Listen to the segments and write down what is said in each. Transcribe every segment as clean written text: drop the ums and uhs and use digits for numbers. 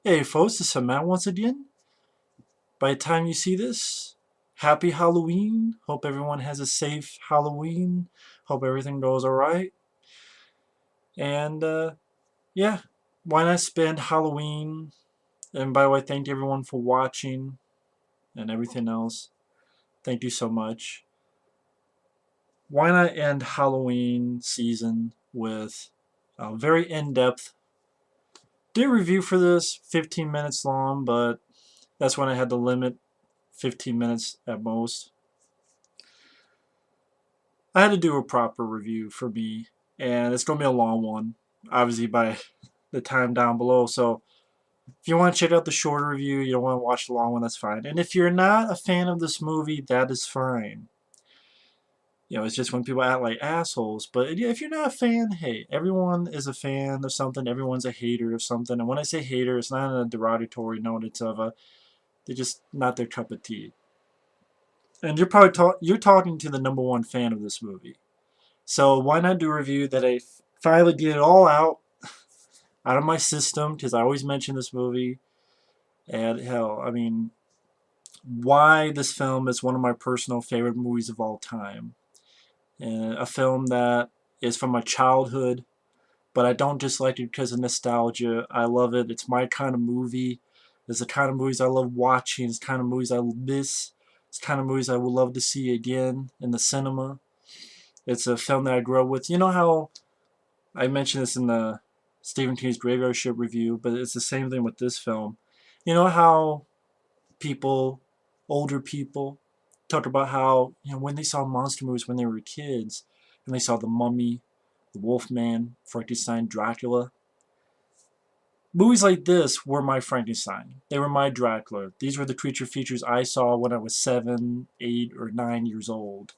Hey folks, this is Matt once again. By the time you see this, happy Halloween. Hope everyone has a safe Halloween. Hope everything goes alright. And yeah, why not spend Halloween? And by the way, thank you everyone for watching and everything else. Thank you so much. Why not end Halloween season with a very in-depth did review for this, 15 minutes long, but that's when I had the limit, 15 minutes at most. I had to do a proper review for me, and it's going to be a long one, obviously by the time down below. So if you want to check out the shorter review, you don't want to watch the long one, that's fine. And if you're not a fan of this movie, that is fine. You know, it's just when people act like assholes. But if you're not a fan, hey, everyone is a fan of something. Everyone's a hater of something. And when I say hater, it's not in a derogatory note. It's of a they're just not their cup of tea. And you're probably you're talking to the number one fan of this movie. So why not do a review that I finally get it all out of my system, because I always mention this movie. And hell, I mean, why this film is one of my personal favorite movies of all time. And a film that is from my childhood, but I don't just like it because of nostalgia. I love it. It's my kind of movie. It's the kind of movies I love watching. It's the kind of movies I miss. It's the kind of movies I would love to see again in the cinema. It's a film that I grew up with. You know how I mentioned this in the Stephen King's Graveyard Shift review, but it's the same thing with this film. You know how people, older people, talk about how, you know, when they saw monster movies when they were kids, and they saw The Mummy, The Wolfman, Frankenstein, Dracula. Movies like this were my Frankenstein. They were my Dracula. These were the creature features I saw when I was 7, 8, or 9 years old.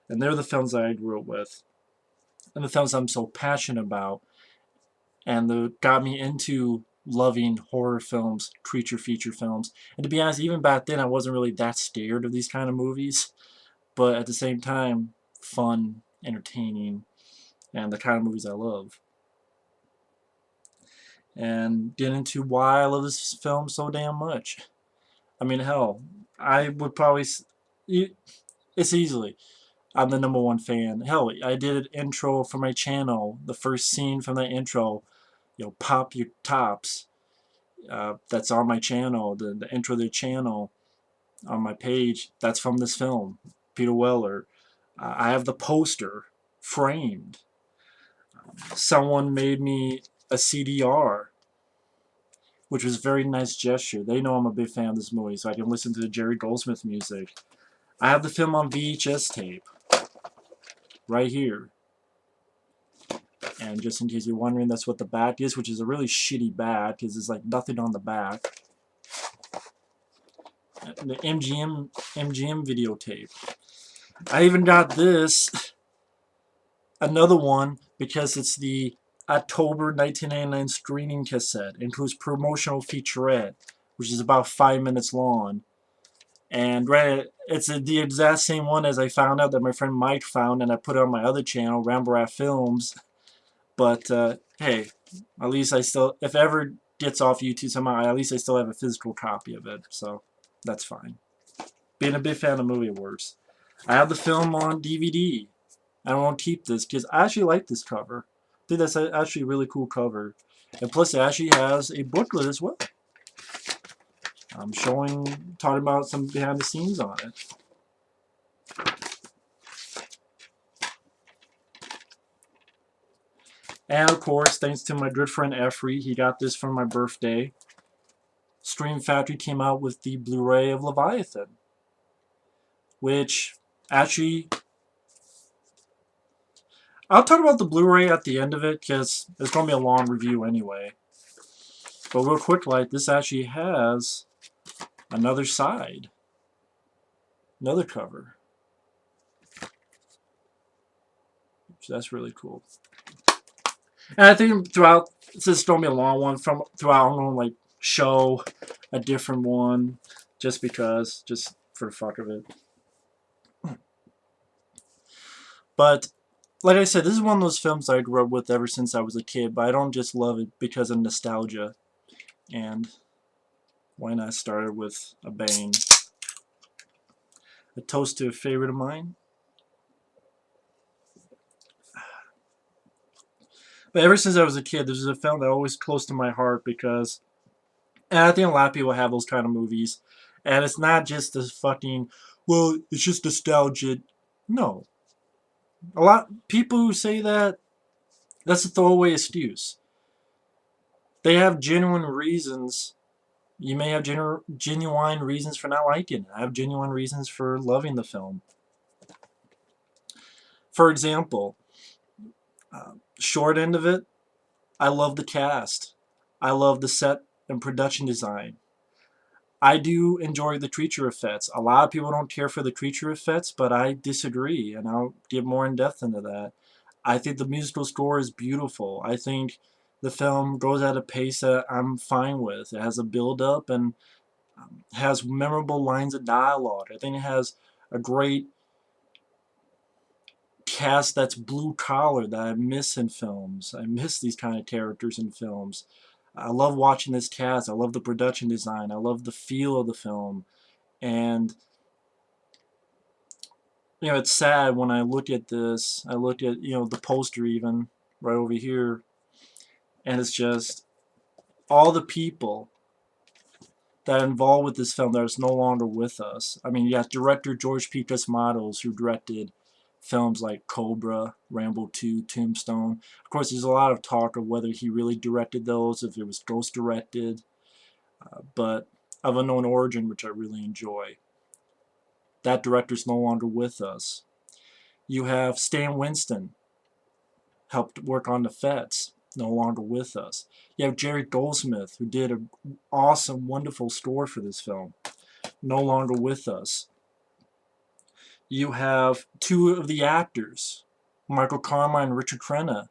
And they're the films that I grew up with. And the films I'm so passionate about. And that got me into loving horror films, creature feature films. And to be honest, even back then I wasn't really that scared of these kind of movies, but at the same time, fun, entertaining, and the kind of movies I love. And get into why I love this film so damn much. I mean, hell, I would probably, it's easily, I'm the number one fan. Hell, I did an intro for my channel. The first scene from that intro, you know, pop your tops. That's on my channel, the intro of the channel on my page, that's from this film, Peter Weller. I have the poster framed. Someone made me a CDR, which was a very nice gesture. They know I'm a big fan of this movie, so I can listen to the Jerry Goldsmith music. I have the film on VHS tape, right here. And just in case you're wondering, that's what the back is, which is a really shitty back, because there's like nothing on the back. The MGM videotape. I even got this, another one, because it's the October 1999 screening cassette. It includes promotional featurette, which is about 5 minutes long. And right, it's the exact same one as I found out that my friend Mike found, and I put it on my other channel, Rambo Rat Films. But hey, at least I still, if it ever gets off YouTube somehow, at least I still have a physical copy of it. So that's fine. Being a big fan of the movie, it works. I have the film on DVD. I don't want to keep this because I actually like this cover. I think that's actually a really cool cover. And plus, it actually has a booklet as well. I'm talking about some behind the scenes on it. And of course, thanks to my good friend Efrey, he got this for my birthday. Stream Factory came out with the Blu-ray of Leviathan, which actually, I'll talk about the Blu-ray at the end of it because it's going to be a long review anyway. But real quick, like, this actually has another side, another cover. So that's really cool. And I think throughout, this is going to be a long one, throughout I'm going to like show a different one just because, just for the fuck of it. But like I said, this is one of those films I grew up with ever since I was a kid, but I don't just love it because of nostalgia. And why not start it with a bang? A toast to a favorite of mine. But ever since I was a kid, this is a film that always close to my heart because, and I think a lot of people have those kind of movies, and it's not just this fucking, well, it's just nostalgia. No, a lot people who say that, that's a throwaway excuse. They have genuine reasons. You may have genuine reasons for not liking it. I have genuine reasons for loving the film. For example, short end of it, I love the cast. I love the set and production design. I do enjoy the creature effects. A lot of people don't care for the creature effects, but I disagree, and I'll get more in depth into that. I think the musical score is beautiful. I think the film goes at a pace that I'm fine with. It has a build up and has memorable lines of dialogue. I think it has a great cast that's blue collar that I miss in films. I miss these kind of characters in films. I love watching this cast. I love the production design. I love the feel of the film. And it's sad when I look at this. I look at, the poster even right over here, and it's just all the people that are involved with this film that is no longer with us. I mean, you got director George P. Cosmatos, who directed films like Cobra, Rambo 2, Tombstone. Of course, there's a lot of talk of whether he really directed those, if it was ghost directed, but of unknown origin, which I really enjoy. That director's no longer with us. You have Stan Winston, helped work on the Fets, no longer with us. You have Jerry Goldsmith, who did an awesome, wonderful score for this film, no longer with us. You have two of the actors, Michael Carmine and Richard Crenna,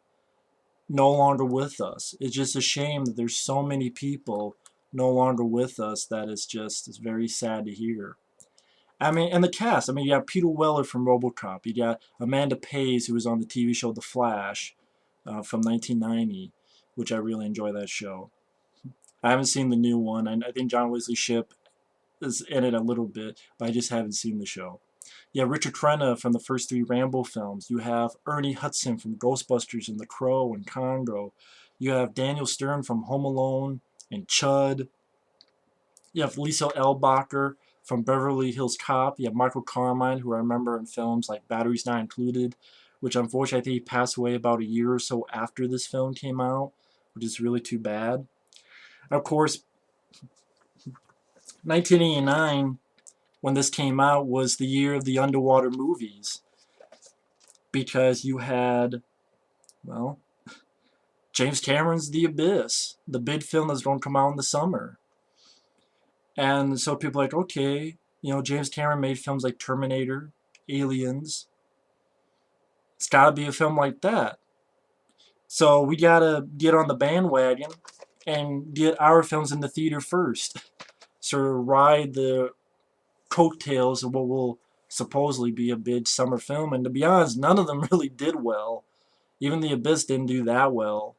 no longer with us. It's just a shame that there's so many people no longer with us that it's very sad to hear. I mean, and the cast. I mean, you got Peter Weller from RoboCop. You got Amanda Pays, who was on the TV show The Flash from 1990, which I really enjoy that show. I haven't seen the new one. I think John Wesley Shipp is in it a little bit, but I just haven't seen the show. You have Richard Crenna from the first three Rambo films. You have Ernie Hudson from Ghostbusters and The Crow and Congo. You have Daniel Stern from Home Alone and Chud. You have Lisa Eilbacher from Beverly Hills Cop. You have Michael Carmine, who I remember in films like Batteries Not Included, which unfortunately I think he passed away about a year or so after this film came out, which is really too bad. And of course, 1989, when this came out, was the year of the underwater movies, because you had, well, James Cameron's The Abyss, the big film that's going to come out in the summer. And so people are like, okay, James Cameron made films like Terminator, Aliens. It's got to be a film like that. So we got to get on the bandwagon and get our films in the theater first. Sort of ride the coattails of what will supposedly be a big summer film. And to be honest, none of them really did well. Even The Abyss didn't do that well.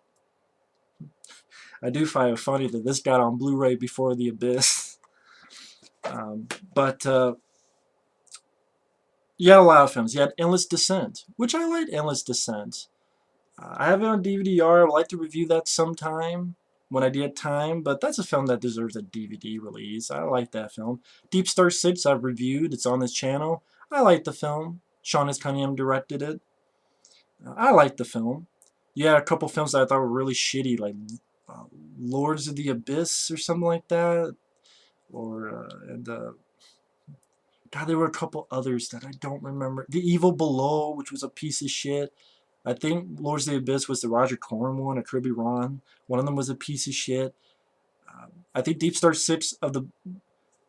I do find it funny that this got on Blu-ray before The Abyss. But you had a lot of films. You had Endless Descent, which I liked Endless Descent. I have it on DVD-R. I would like to review that sometime when I get time, but that's a film that deserves a DVD release. I like that film. DeepStar Six I've reviewed. It's on this channel. I like the film. Sean S. Cunningham directed it. I like the film. You had a couple films that I thought were really shitty, like Lords of the Abyss or something like that. Or, God, there were a couple others that I don't remember. The Evil Below, which was a piece of shit. I think Lords of the Abyss was the Roger Corman one. I could be wrong. One of them was a piece of shit. I think DeepStar 6 of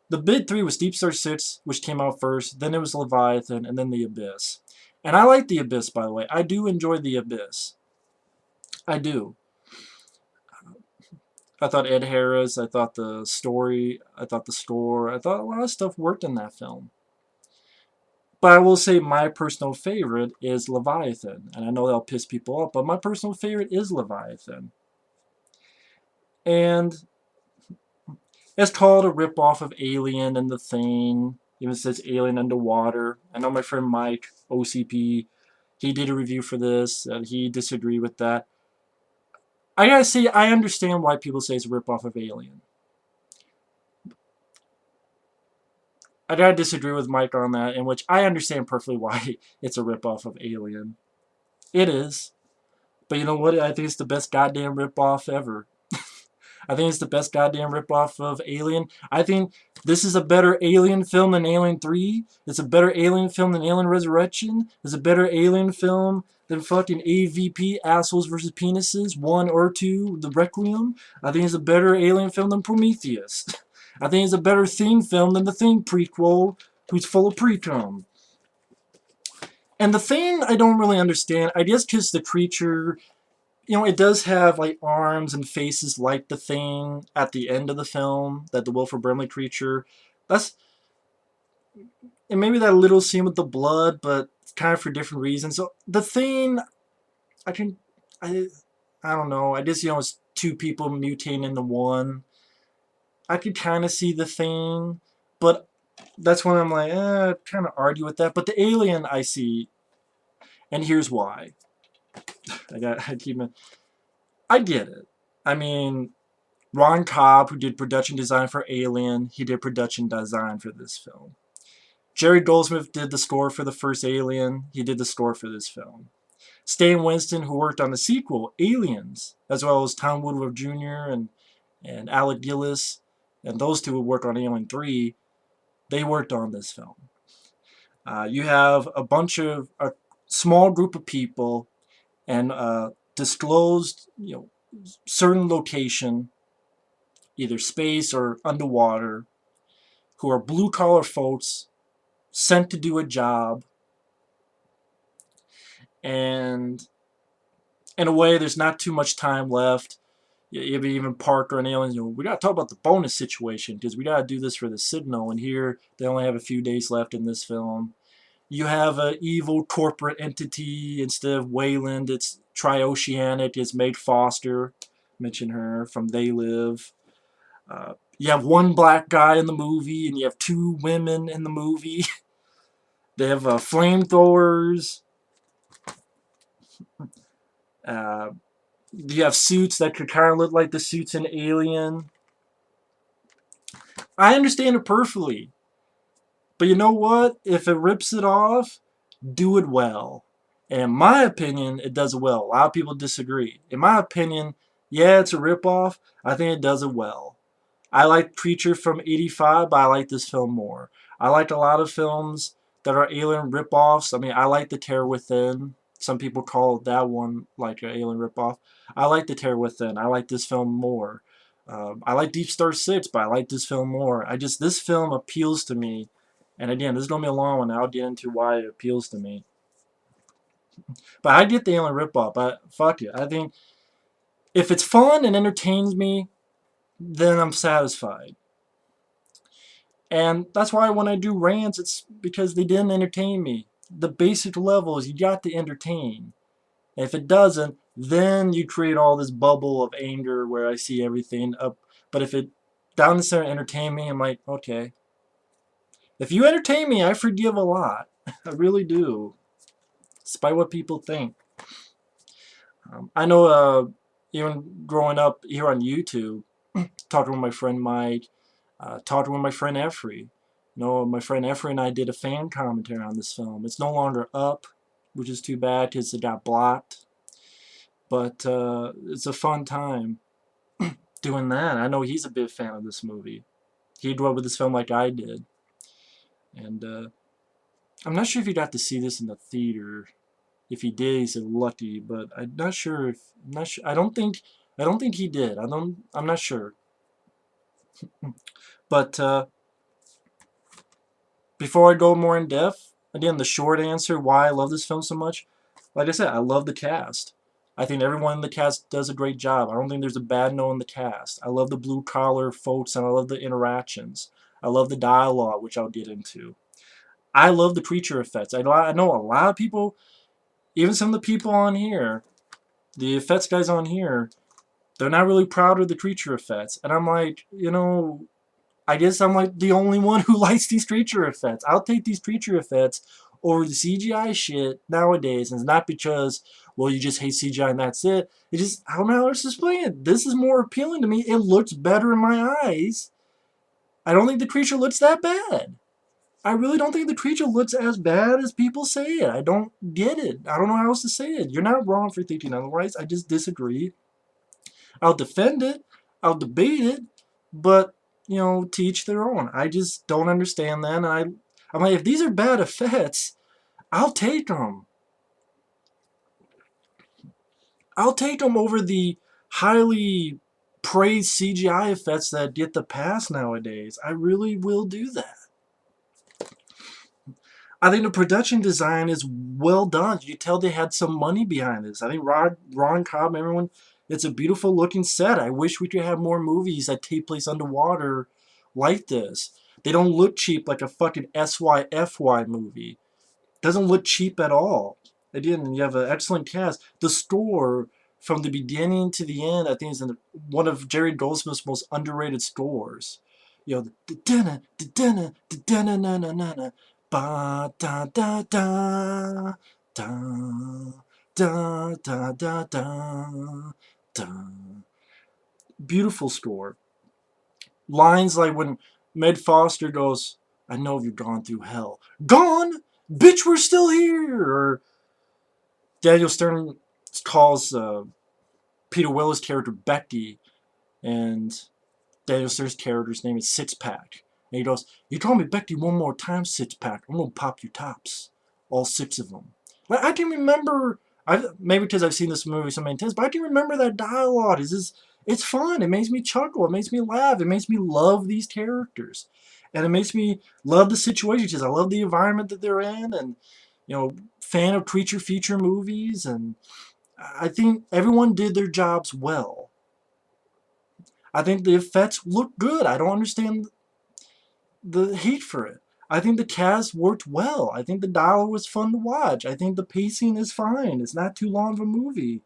the big three was DeepStar 6, which came out first. Then it was Leviathan, and then The Abyss. And I like The Abyss, by the way. I do enjoy The Abyss. I do. I thought Ed Harris, I thought the story, I thought the score, I thought a lot of stuff worked in that film. But I will say my personal favorite is Leviathan. And I know that'll piss people off, but my personal favorite is Leviathan. And It's called a ripoff of Alien and The Thing. Even says Alien Underwater. I know my friend Mike, OCP, he did a review for this, and he disagreed with that. I gotta say, I understand why people say it's a ripoff of Alien. I gotta disagree with Mike on that, in which I understand perfectly why it's a ripoff of Alien. It is. But you know what? I think it's the best goddamn ripoff ever. I think it's the best goddamn ripoff of Alien. I think this is a better Alien film than Alien 3. It's a better Alien film than Alien Resurrection. It's a better Alien film than fucking AVP, Assholes vs. Penises, 1 or 2, The Requiem. I think it's a better Alien film than Prometheus. I think it's a better Thing film than the Thing prequel, who's full of pre-cum. And the Thing, I don't really understand. I guess because the creature, you know, it does have like arms and faces like the Thing at the end of the film, that the Wilford Brimley creature. That's, and maybe that little scene with the blood, but kind of for different reasons. So the Thing, I can, I, I don't know. I just, you know, it's two people mutating into one. I could kind of see the Thing, but that's when I'm like, kind of argue with that. But the Alien, I see, and here's why. I get it. I mean, Ron Cobb, who did production design for Alien, he did production design for this film. Jerry Goldsmith did the score for the first Alien. He did the score for this film. Stan Winston, who worked on the sequel, Aliens, as well as Tom Woodward Jr. and Alec Gillis, and those two who worked on Alien 3, they worked on this film. You have a small group of people and disclosed, you know, certain location, either space or underwater, who are blue-collar folks sent to do a job, and in a way, there's not too much time left. Even Parker and Alien, you know, we gotta talk about the bonus situation because we gotta do this for the signal. And here, they only have a few days left in this film. You have an evil corporate entity. Instead of Wayland, it's Trioceanic. It's Meg Foster. Mention her from They Live. You have one black guy in the movie, and you have two women in the movie. They have flamethrowers. You have suits that could kind of look like the suits in Alien. I understand it perfectly. But you know what? If it rips it off, do it well. And in my opinion, it does it well. A lot of people disagree. In my opinion, yeah, it's a ripoff. I think it does it well. I like Creature from '85, but I like this film more. I like a lot of films that are Alien ripoffs. I mean, I like The Terror Within. Some people call that one like an Alien ripoff. I like The Terror Within. I like this film more. I like DeepStar 6, but I like this film more. This film appeals to me. And again, this is going to be a long one. I'll get into why it appeals to me. But I get the Alien ripoff. But fuck it. I think if it's fun and entertains me, then I'm satisfied. And that's why when I do rants, it's because they didn't entertain me. The basic level is you got to entertain. And if it doesn't, then you create all this bubble of anger where I see everything up. But if it down to center entertain me, I'm like, okay. If you entertain me, I forgive a lot. I really do. Despite what people think. I know even growing up here on YouTube, talking with my friend Mike, talking with my friend Effrey. You know, my friend Effrey and I did a fan commentary on this film. It's no longer up, which is too bad because it got blocked. But it's a fun time doing that. I know he's a big fan of this movie. He grew up with this film like I did. And I'm not sure if he got to see this in the theater. If he did, he's lucky. But I'm not sure if I don't think he did. I'm not sure. But before I go more in depth, again, the short answer why I love this film so much, like I said, I love the cast. I think everyone in the cast does a great job. I don't think there's a bad note in the cast. I love the blue-collar folks, and I love the interactions. I love the dialogue, which I'll get into. I love the creature effects. I know a lot of people, even some of the people on here, the effects guys on here, they're not really proud of the creature effects. And I'm like, you know, I guess I'm like the only one who likes these creature effects. I'll take these creature effects over the CGI shit nowadays, and it's not because, well, you just hate CGI and that's it. It's just, I don't know how else to explain it. This is more appealing to me. It looks better in my eyes. I don't think the creature looks that bad. I really don't think the creature looks as bad as people say it. I don't get it. I don't know how else to say it. You're not wrong for thinking otherwise. I just disagree. I'll defend it. I'll debate it. But, you know, to each their own. I just don't understand that. And I'm like, if these are bad effects, I'll take them. I'll take them over the highly praised CGI effects that get the pass nowadays. I really will do that. I think the production design is well done. You tell they had some money behind this. I think Ron Cobb, everyone, it's a beautiful looking set. I wish we could have more movies that take place underwater like this. They don't look cheap like a fucking SYFY movie. Doesn't look cheap at all. Again, you have an excellent cast. The score, from the beginning to the end, I think is one of Jerry Goldsmith's most underrated scores. You know, the da da da da da na na na na ba da da da da da da da da da. Beautiful score. Lines like when Meg Foster goes, "I know you've gone through hell." Gone? Bitch, we're still here! Or Daniel Stern calls Peter Willis' character Becky, and Daniel Stern's character's name is Six Pack. And he goes, "You call me Becky one more time, Six Pack, I'm gonna pop your tops. All six of them." Like, I can remember, maybe because I've seen this movie so many times, but I can remember that dialogue. It's fun. It makes me chuckle. It makes me laugh. It makes me love these characters. And it makes me love the situation because I love the environment that they're in, and, you know, fan of creature feature movies, and I think everyone did their jobs well. I think the effects look good. I don't understand the hate for it. I think the cast worked well. I think the dialogue was fun to watch. I think the pacing is fine. It's not too long of a movie.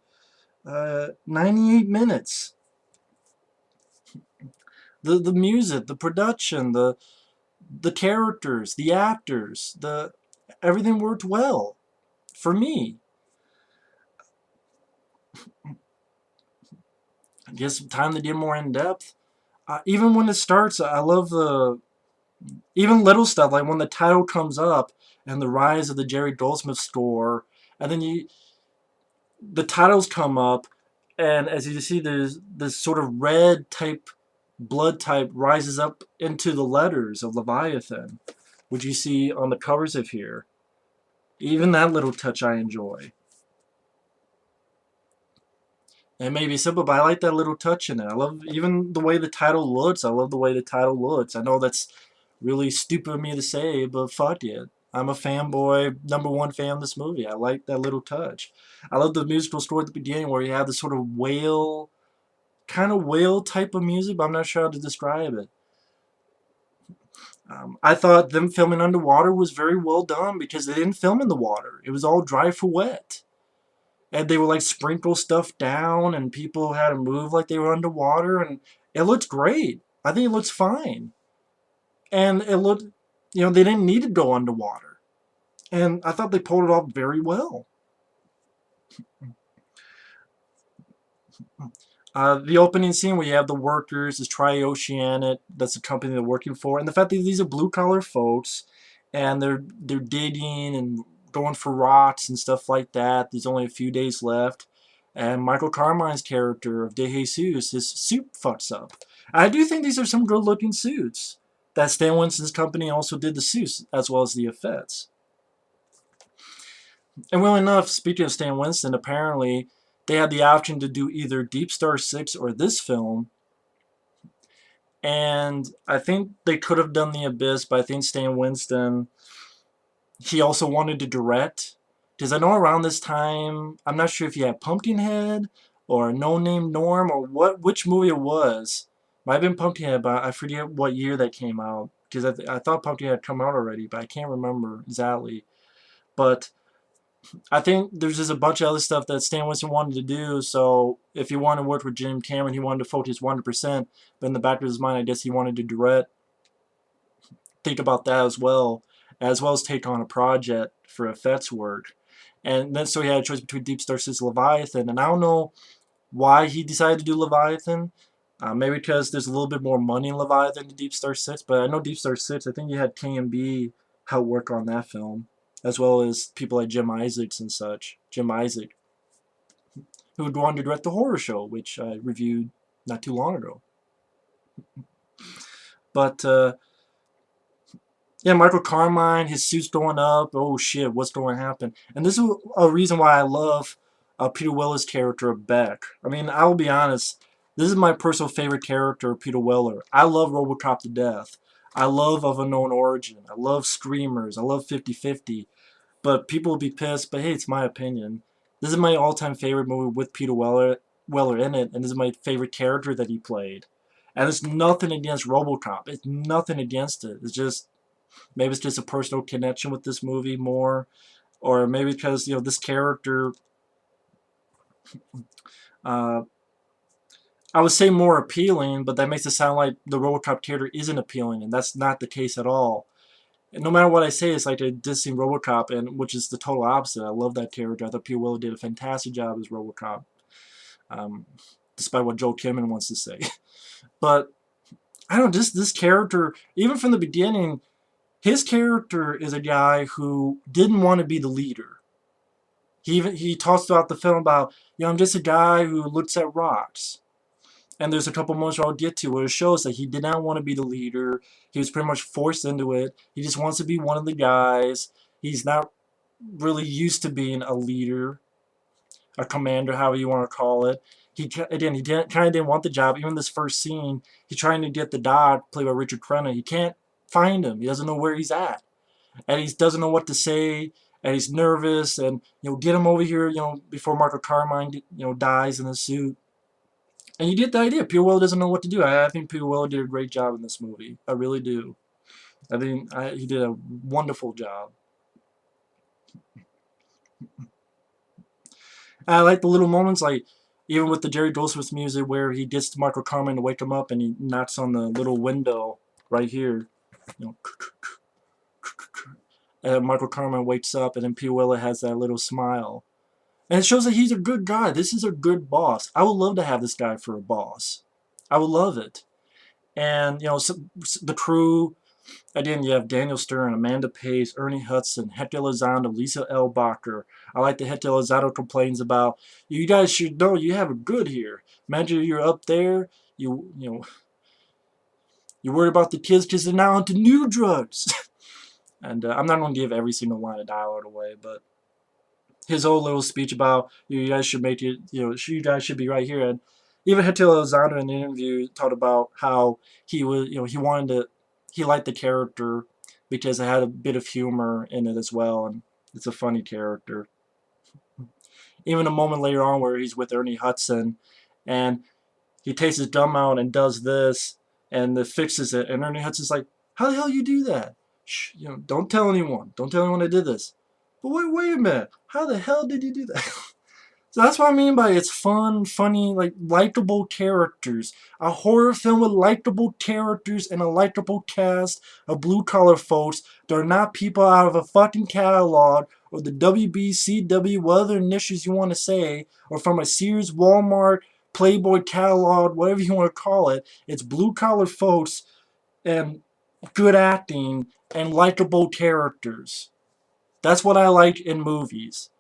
98 minutes. The music, the production, the characters, the actors, everything worked well for me. I guess time to get more in depth. Even when it starts, I love even little stuff like when the title comes up and the rise of the Jerry Goldsmith score, and then the titles come up, and as you see, there's this sort of red type, blood type rises up into the letters of Leviathan, which you see on the covers of here. Even that little touch I enjoy. It may be simple, but I like that little touch in it. I love even the way the title looks. I love the way the title looks. I know that's really stupid of me to say, but fuck it. I'm a fanboy, #1 fan of this movie. I like that little touch. I love the musical score at the beginning where you have this sort of whale, kind of whale type of music, but I'm not sure how to describe it. I thought them filming underwater was very well done because they didn't film in the water. It was all dry for wet. And they would like sprinkle stuff down, and people had to move like they were underwater, and it looked great. I think it looks fine. And it looked, you know, they didn't need to go underwater. And I thought they pulled it off very well. The opening scene where you have the workers, this Tri-Oceanic, that's the company they're working for, and the fact that these are blue-collar folks, and they're digging and going for rocks and stuff like that. There's only a few days left, and Michael Carmine's character of De Jesus, his suit fucks up. I do think these are some good-looking suits. That Stan Winston's company also did the suits as well as the effects. And well enough, speaking of Stan Winston, apparently they had the option to do either DeepStar 6 or this film. And I think they could have done The Abyss, but I think Stan Winston, he also wanted to direct. Because I know around this time, I'm not sure if you had Pumpkinhead or No Name Norm or which movie it was. Might have been Pumpkinhead, but I forget what year that came out. Because I thought Pumpkinhead had come out already, but I can't remember exactly. But I think there's just a bunch of other stuff that Stan Winston wanted to do, so if he wanted to work with Jim Cameron, he wanted to focus 100%, but in the back of his mind, I guess he wanted to direct. think about that as well as take on a project for effects work. And then so he had a choice between DeepStar Six and Leviathan, and I don't know why he decided to do Leviathan. Maybe because there's a little bit more money in Leviathan than DeepStar Six, but I know DeepStar Six, I think you had KMB help work on that film, as well as people like Jim Isaacs and such. Jim Isaac, who would go on to direct the horror show, which I reviewed not too long ago. But yeah, Michael Carmine, his suit's going up. Oh shit, what's going to happen? And this is a reason why I love Peter Weller's character of Beck. I mean, I will be honest, this is my personal favorite character, Peter Weller. I love RoboCop to death. I love Of Unknown Origin. I love Screamers. I love 50-50. But people will be pissed, but hey, it's my opinion. This is my all-time favorite movie with Peter Weller in it, and this is my favorite character that he played. And it's nothing against RoboCop. It's nothing against it. It's just, maybe it's just a personal connection with this movie more, or maybe because, you know, this character, uh, I would say more appealing, but that makes it sound like the RoboCop character isn't appealing, and that's not the case at all. And no matter what I say, it's like a dissing RoboCop, and which is the total opposite. I love that character. I thought Peter Weller did a fantastic job as RoboCop, um, despite what Joel Kinnaman wants to say. But I don't know, this character, even from the beginning, his character is a guy who didn't want to be the leader. He talks throughout the film about, you know, I'm just a guy who looks at rocks. And there's a couple moments I'll get to where it shows that he did not want to be the leader. He was pretty much forced into it. He just wants to be one of the guys. He's not really used to being a leader, a commander, however you want to call it. He kind of didn't want the job. Even this first scene, he's trying to get the doc, played by Richard Crenna. He can't find him. He doesn't know where he's at, and he doesn't know what to say, and he's nervous. And, you know, get him over here, you know, before Marco Carmine, you know, dies in the suit. And you get the idea. Peter Weller doesn't know what to do. I think Peter Weller did a great job in this movie. I really do. I think he did a wonderful job. I like the little moments, like even with the Jerry Goldsmith music, where he gets to Marco Carmine to wake him up, and he knocks on the little window right here. You know, and Marco Carmine wakes up, and then Peter Weller has that little smile. And it shows that he's a good guy. This is a good boss. I would love to have this guy for a boss. I would love it. And, you know, the crew, again, you have Daniel Stern, Amanda Pace, Ernie Hudson, Hector Elizondo, Lisa Eilbacher. I like that Hector Elizondo complains about, you guys should know you have it good here. Imagine you're up there, you know, you're worried about the kids because they're now onto new drugs. And I'm not going to give every single line of dialogue away, but his whole little speech about, you guys should make it, you know, you guys should be right here. And even Hector Elizondo in the interview talked about how he was, you know, he liked the character because it had a bit of humor in it as well, and it's a funny character. Even a moment later on where he's with Ernie Hudson, and he takes his gum out and does this, and it fixes it, and Ernie Hudson's like, how the hell you do that? Shh, you know, don't tell anyone. Don't tell anyone I did this. But wait a minute. How the hell did you do that? So that's what I mean by it's fun, funny, like likable characters. A horror film with likable characters and a likable cast of blue-collar folks that are not people out of a fucking catalog or the WB, CW, what other niches you want to say, or from a Sears, Walmart, Playboy catalog, whatever you want to call it. It's blue-collar folks and good acting and likable characters. That's what I like in movies.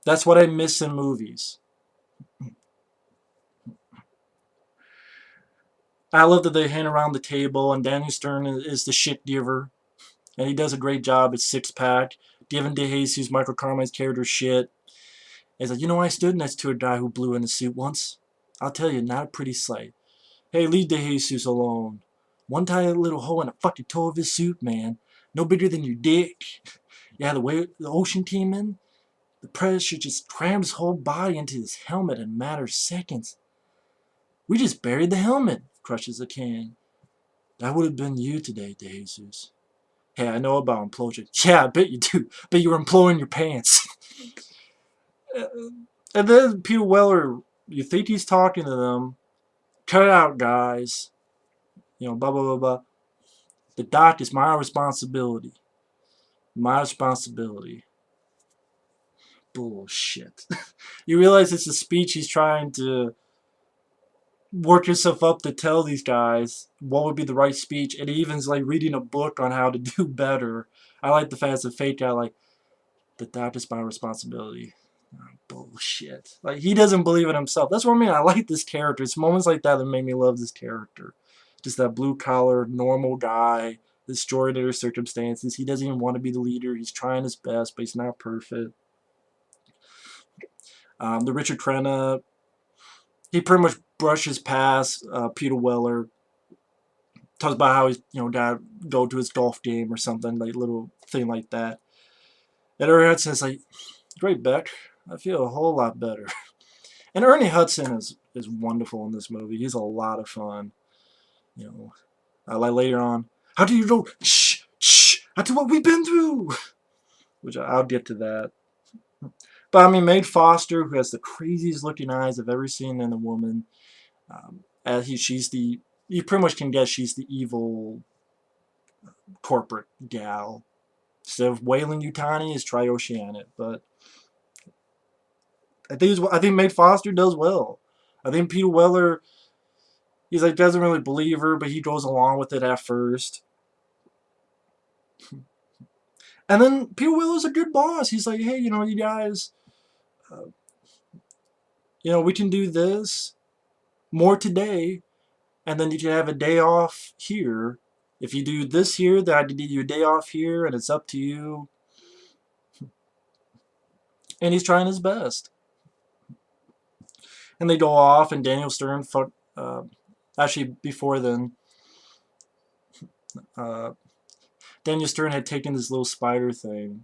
That's what I miss in movies. I love that they hang around the table, and Daniel Stern is the shit giver, and he does a great job at Six Pack, giving DeJesus, Michael Carmine's character, shit. He's like, you know, I stood next to a guy who blew in a suit once. I'll tell you, not a pretty sight. Hey, leave DeJesus alone. One tiny little hole in the fucking toe of his suit, man. No bigger than your dick. Yeah, the way the ocean came in, the pressure just crammed his whole body into his helmet in a matter of seconds. We just buried the helmet, crushes a can. That would have been you today, DeJesus. Hey, I know about implosion. Yeah, I bet you do. Bet you were imploring your pants. And then Peter Weller, you think he's talking to them. Cut it out, guys. You know, blah, blah, blah, blah. The doc is my responsibility. My responsibility. Bullshit. You realize it's a speech he's trying to work himself up to tell these guys what would be the right speech, and he even's like reading a book on how to do better. I like the fact it's a fake guy, like, the doc is my responsibility. Oh, bullshit. Like, he doesn't believe in himself. That's what I mean. I like this character. It's moments like that that make me love this character. Just that blue-collar, normal guy, destroyed under circumstances. He doesn't even want to be the leader. He's trying his best, but he's not perfect. The Richard Crenna, he pretty much brushes past Peter Weller. Talks about how he's, got to go to his golf game or something, like little thing like that. And Ernie Hudson is like, great, Beck. I feel a whole lot better. And Ernie Hudson is wonderful in this movie. He's a lot of fun. Like later on, how do you know? Shh, shh. After what we've been through, which I'll get to that. But I mean, Meg Foster, who has the craziest looking eyes I've ever seen in a woman. She's the, you pretty much can guess she's the evil corporate gal. Instead of Wayland Yutani, is Trioceanic, but I think Meg Foster does well. I think Peter Weller, he's like doesn't really believe her, but he goes along with it at first. And then Peter Weller's a good boss. He's like, hey, you guys, we can do this more today, and then you can have a day off here. If you do this here, then I can give you a day off here, and it's up to you. And he's trying his best. And they go off, and Daniel Stern, actually before then, Daniel Stern had taken this little spider thing,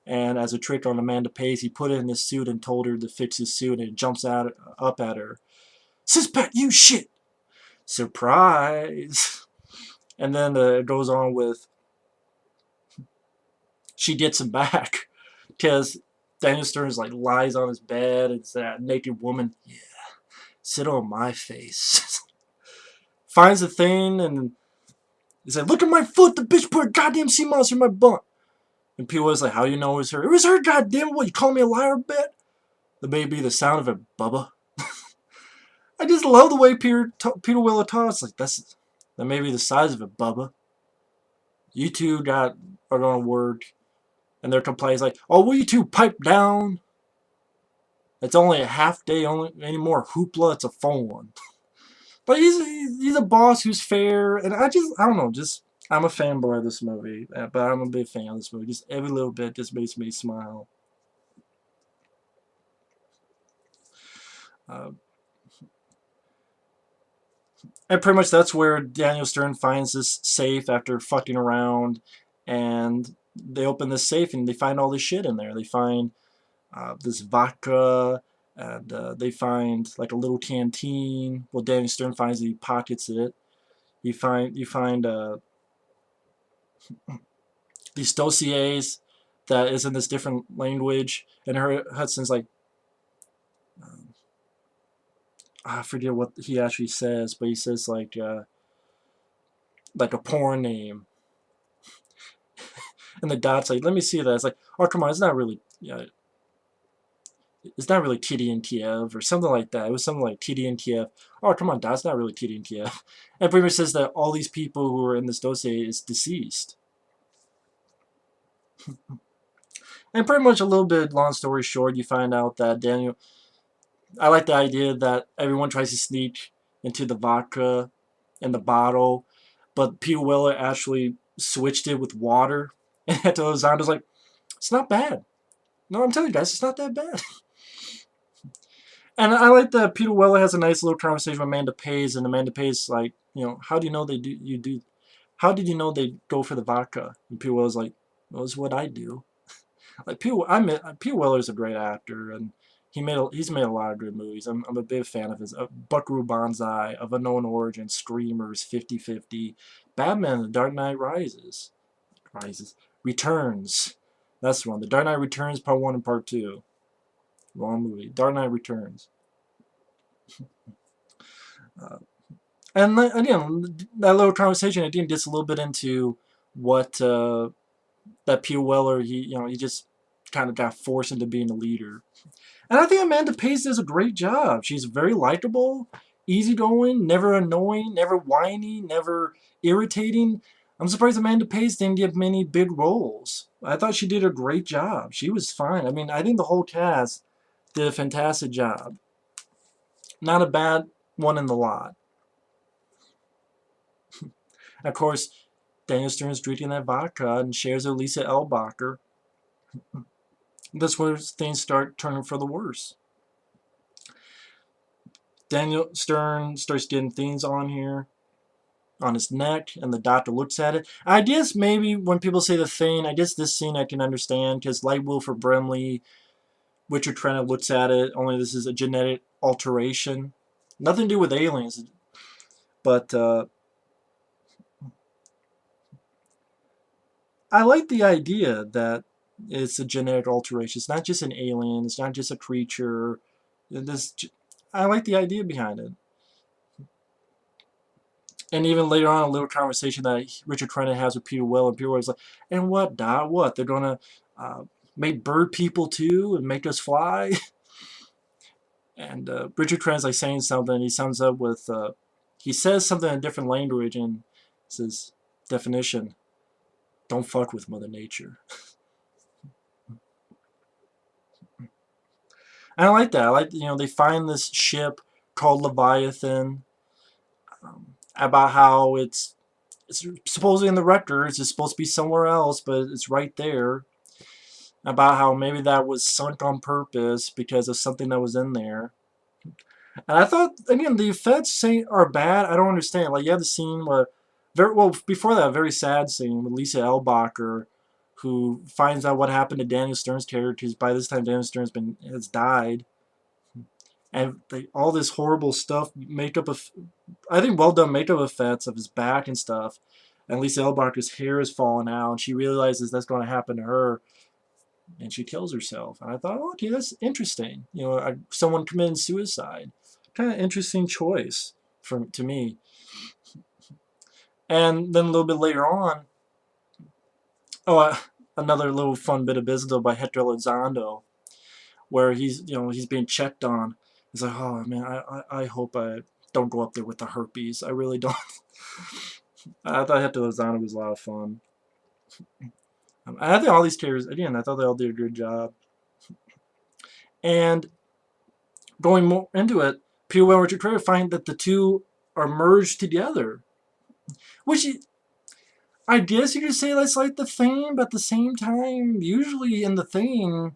and as a trick on Amanda Pays, he put it in his suit and told her to fix his suit, and it jumps up at her. Cispat, you shit! Surprise! And then it goes on with, she gets him back, because Daniel Stern's like lies on his bed, and it's that naked woman, yeah, sit on my face. Finds the thing, and he's like, look at my foot, the bitch put a goddamn sea monster in my butt. And Peter was like, how you know it was her? It was her, goddamn, what, you call me a liar, bet? The baby, the sound of it, Bubba. I just love the way Peter Weller talks. Like, that may be the size of it, Bubba. You two are going to work. And their complaints like, oh, will you two pipe down? It's only a half day, any more hoopla, it's a phone one. But he's a boss who's fair, and I don't know, I'm a fanboy of this movie, but I'm a big fan of this movie. Just every little bit just makes me smile. And pretty much that's where Daniel Stern finds this safe after fucking around, and they open this safe and they find all this shit in there. They find this vodka, and they find like a little canteen. Well, Daniel Stern finds he pockets it. You find these dossiers that is in this different language, and Hudson's like, I forget what he actually says, but he says like a porn name. And the dot's like, let me see that. It's like, oh, come on, it's not really TDNTF or something like that. It was something like TDNTF. Oh, come on, dot, it's not really TDNTF. And pretty much says that all these people who are in this dossier is deceased. And pretty much a little bit, long story short, you find out that Daniel, I like the idea that everyone tries to sneak into the vodka in the bottle, but Peter Weller actually switched it with water. And Hector Elizondo's like, it's not bad. No, I'm telling you guys, it's not that bad. And I like that Peter Weller has a nice little conversation with Amanda Pays, and Amanda Pays like, how do you know how did you know they go for the vodka? And Peter Weller's like, well, it's what I do. Like Peter Weller's a great actor, and he's made a lot of good movies. I'm a big fan of his. Buckaroo Banzai, Of Unknown Origin, Screamers, 50-50, Batman, The Dark Knight Returns. That's the one. The Dark Knight Returns Part 1 and Part 2. Wrong movie. Dark Knight Returns. And again, that little conversation again gets a little bit into what that Peter Weller, he just kind of got forced into being a leader. And I think Amanda Pays does a great job. She's very likable, easygoing, never annoying, never whiny, never irritating. I'm surprised Amanda Pays didn't get many big roles. I thought she did a great job. She was fine. I mean, I think the whole cast did a fantastic job. Not a bad one in the lot. Of course, Daniel Stern's drinking that vodka and shares with Lisa Eilbacher. That's where things start turning for the worse. Daniel Stern starts getting things on here, on his neck, and the doctor looks at it. I guess maybe when people say the thing, I guess this scene I can understand, because like Wilford Brimley, Richard Crenna looks at it, only this is a genetic alteration. Nothing to do with aliens, but I like the idea that it's a genetic alteration. It's not just an alien, it's not just a creature. I like the idea behind it. And even later on, a little conversation that Richard Crenna has with Peter Weller, and Peter Weller's like, and what, Dot? What? They're gonna make bird people too and make us fly? And Richard Crenna's like saying something, and he sums up with, he says something in a different language, and says, definition, don't fuck with Mother Nature. And I like that. I like, they find this ship called Leviathan, about how it's supposedly in the records, it's supposed to be somewhere else, but it's right there. About how maybe that was sunk on purpose because of something that was in there. And I thought, again, the effects are bad. I don't understand. Like, you have the scene where, before that, a very sad scene with Lisa Eilbacher, who finds out what happened to Daniel Stern's character, because by this time Daniel Stern has died. And all this horrible stuff, I think well done makeup effects of his back and stuff. And Lisa Eilbacher's hair is falling out, and she realizes that's going to happen to her, and she kills herself. And I thought, oh, okay, that's interesting. Someone committing suicide. Kind of interesting choice to me. And then a little bit later on, another little fun bit of business by Hector Elizondo, where he's being checked on. He's like, oh man, I hope I don't go up there with the herpes. I really don't. I thought Hector Elizondo was a lot of fun. I think all these characters, again, I thought they all did a good job. And going more into it, Peter Weller and Richard Crenna find that the two are merged together. Which, I guess you could say that's like the Thing, but at the same time, usually in the Thing,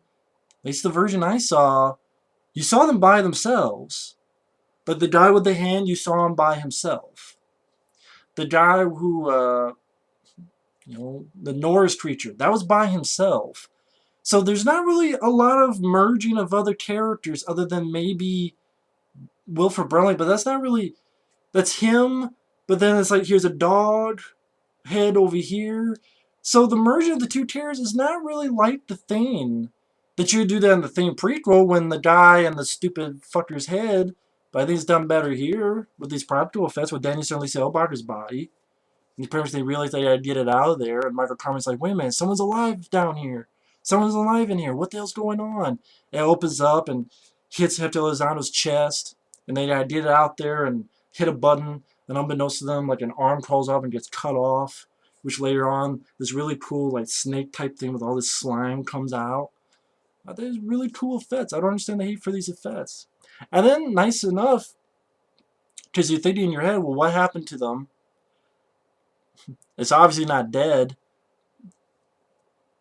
at least the version I saw, you saw them by themselves. But the guy with the hand, you saw him by himself. The guy who, the Norse creature, that was by himself. So there's not really a lot of merging of other characters other than maybe Wilford Brimley, but that's him, but then it's like, here's a dog head over here. So the merging of the two characters is not really like the Thing. That you do that in the Thing prequel when the guy and the stupid fucker's head, but I think it's done better here with these practical effects with Daniel Stern and Lisa Eilbacher's body. And pretty much they realize they gotta get it out of there, and Michael Carmine's like, wait a minute, someone's alive down here. Someone's alive in here. What the hell's going on? It opens up and hits Hector Elizondo's chest, and they gotta get it out there and hit a button, and unbeknownst to them, like an arm crawls up and gets cut off, which later on, this really cool like snake type thing with all this slime comes out. I think it's really cool effects. I don't understand the hate for these effects. And then, nice enough, because you're thinking in your head, well, what happened to them? It's obviously not dead.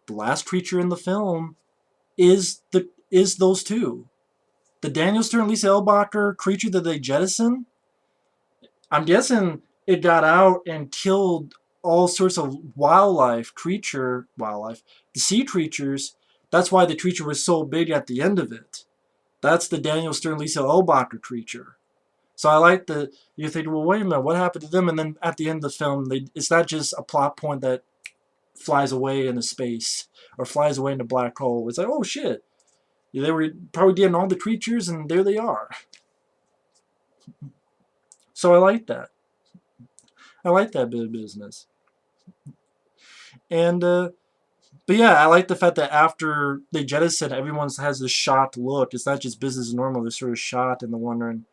The last creature in the film is those two. The Daniel Stern, Lisa Eilbacher creature that they jettison. I'm guessing it got out and killed all sorts of wildlife, the sea creatures. That's why the creature was so big at the end of it. That's the Daniel Stern, Lisa Eilbacher creature. So I like you think, well, wait a minute, what happened to them? And then at the end of the film, it's not just a plot point that flies away into space or flies away into black hole. It's like, oh shit, they were probably getting all the creatures, and there they are. So I like that. I like that bit of business. And but yeah, I like the fact that after they jettison, everyone has this shocked look. It's not just business as normal. They're sort of shocked and they're wondering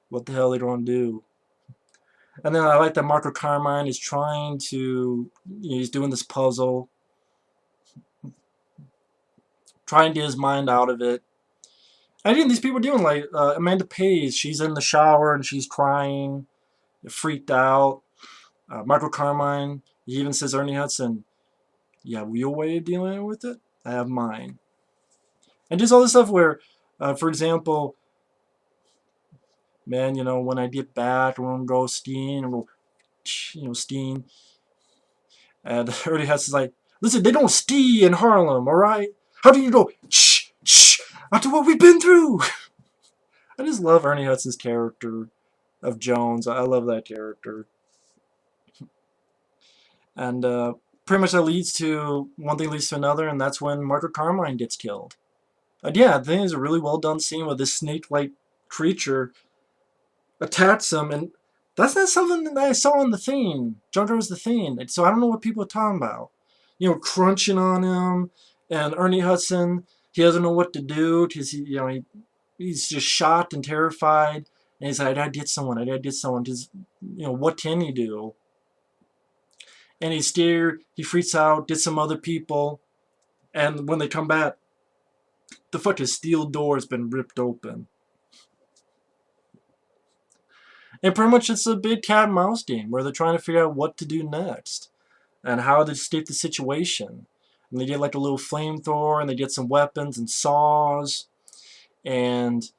what the hell they're going to do. And then I like that Marco Carmine is trying to, he's doing this puzzle, trying to get his mind out of it. I think these people are doing, like Amanda Pays, she's in the shower and she's crying, freaked out. Marco Carmine, he even says, Ernie Hudson, you have your way of dealing with it? I have mine. And just all this stuff where, for example, man, when I get back, we're gonna go skiing, and we'll, skiing. And Ernie Hudson's like, listen, they don't ski in Harlem, all right? How do you go, shh, shh, after what we've been through? I just love Ernie Hudson's character of Jones. I love that character. And pretty much that leads to, one thing leads to another, and that's when Marco Carmine gets killed. And yeah, I think it's a really well done scene with this snake-like creature attacks him, and that's not something that I saw in the Thing. Junker was the Thing, so I don't know what people are talking about. Crunching on him, and Ernie Hudson, he doesn't know what to do because he's just shocked and terrified, and he's like, I did someone, I did someone. Just what can he do? And he's scared, he freaks out, did some other people, and when they come back, the fucking steel door has been ripped open. And pretty much it's a big cat and mouse game where they're trying to figure out what to do next and how to escape the situation. And they get like a little flamethrower and they get some weapons and saws. And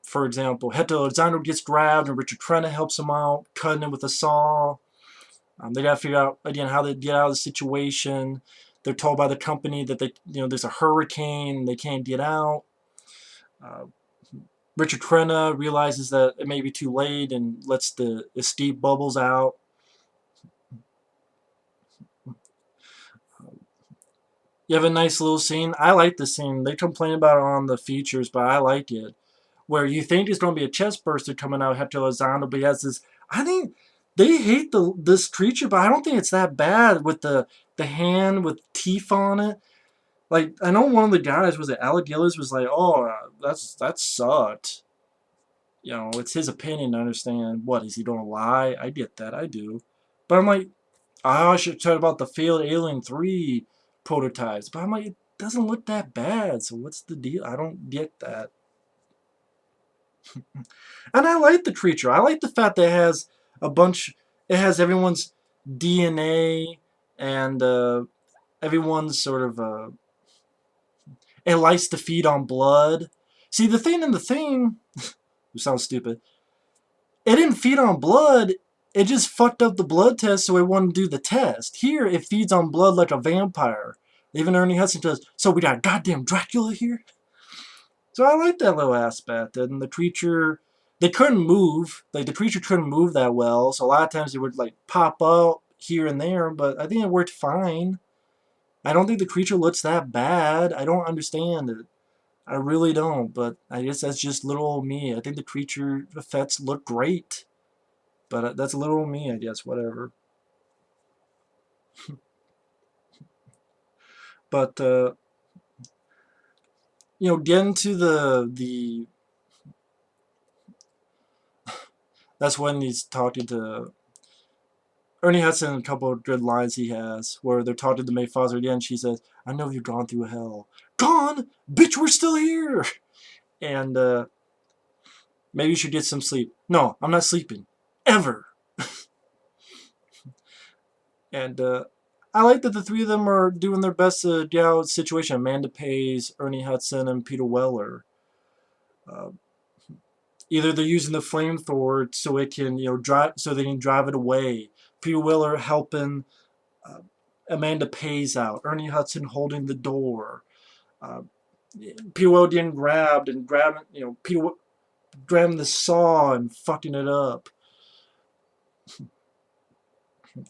for example, Hector Elizondo gets grabbed and Richard Crenna helps him out, cutting him with a saw. They gotta figure out again how to get out of the situation. They're told by the company that there's a hurricane, they can't get out. Richard Crenna realizes that it may be too late and lets the escape bubbles out. You have a nice little scene. I like the scene. They complain about it on the features, but I like it. Where you think there's going to be a chest burster coming out of Hector Elizondo, but he has this. I think they hate this creature, but I don't think it's that bad with the hand with teeth on it. Like, I know one of the guys, was it Alec Gillis, was like, oh, that sucked. It's his opinion. I understand. What, is he gonna lie? I get that. I do. But I'm like, I should talk about the failed Alien 3 prototypes. But I'm like, it doesn't look that bad. So what's the deal? I don't get that. And I like the creature. I like the fact that it has it has everyone's DNA and everyone's sort of, it likes to feed on blood. See, the thing in the Thing, it sounds stupid, it didn't feed on blood, it just fucked up the blood test so it wouldn't do the test. Here, it feeds on blood like a vampire. Even Ernie Hudson does, so we got goddamn Dracula here? So I like that little aspect. And the creature, they couldn't move. Like, the creature couldn't move that well, so a lot of times it would, like, pop up here and there, but I think it worked fine. I don't think the creature looks that bad. I don't understand it. I really don't, but I guess that's just little old me. I think the creature effects look great. But that's little old me, I guess, whatever. But, getting to the that's when he's talking to Ernie Hudson, a couple of good lines he has, where they're talking to Meg Foster again. She says, I know you've gone through hell. Gone? Bitch, we're still here! And, maybe you should get some sleep. No, I'm not sleeping. Ever! And, I like that the three of them are doing their best to get out of the situation. Amanda Pays, Ernie Hudson, and Peter Weller. Either they're using the flamethrower so it can, drive, so they can drive it away. Peter Weller helping Amanda Pays out. Ernie Hudson holding the door. Peter Weller getting grabbed and grabbing, Peter grabbing the saw and fucking it up.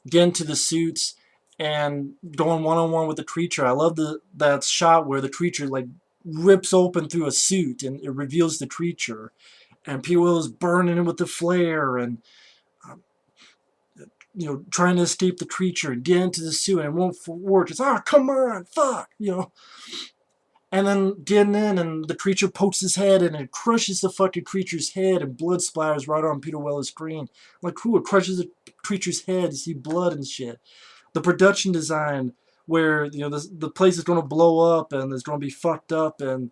Getting to the suits and going one-on-one with the creature. I love that shot where the creature like rips open through a suit and it reveals the creature. And Peter Weller's burning it with the flare, and trying to escape the creature and get into the suit and it won't work. It's, come on, fuck. And then getting in and the creature pokes his head and it crushes the fucking creature's head and blood splatters right on Peter Weller's screen. Like, cool, it crushes the creature's head, you see blood and shit. The production design where, the place is going to blow up and it's going to be fucked up and,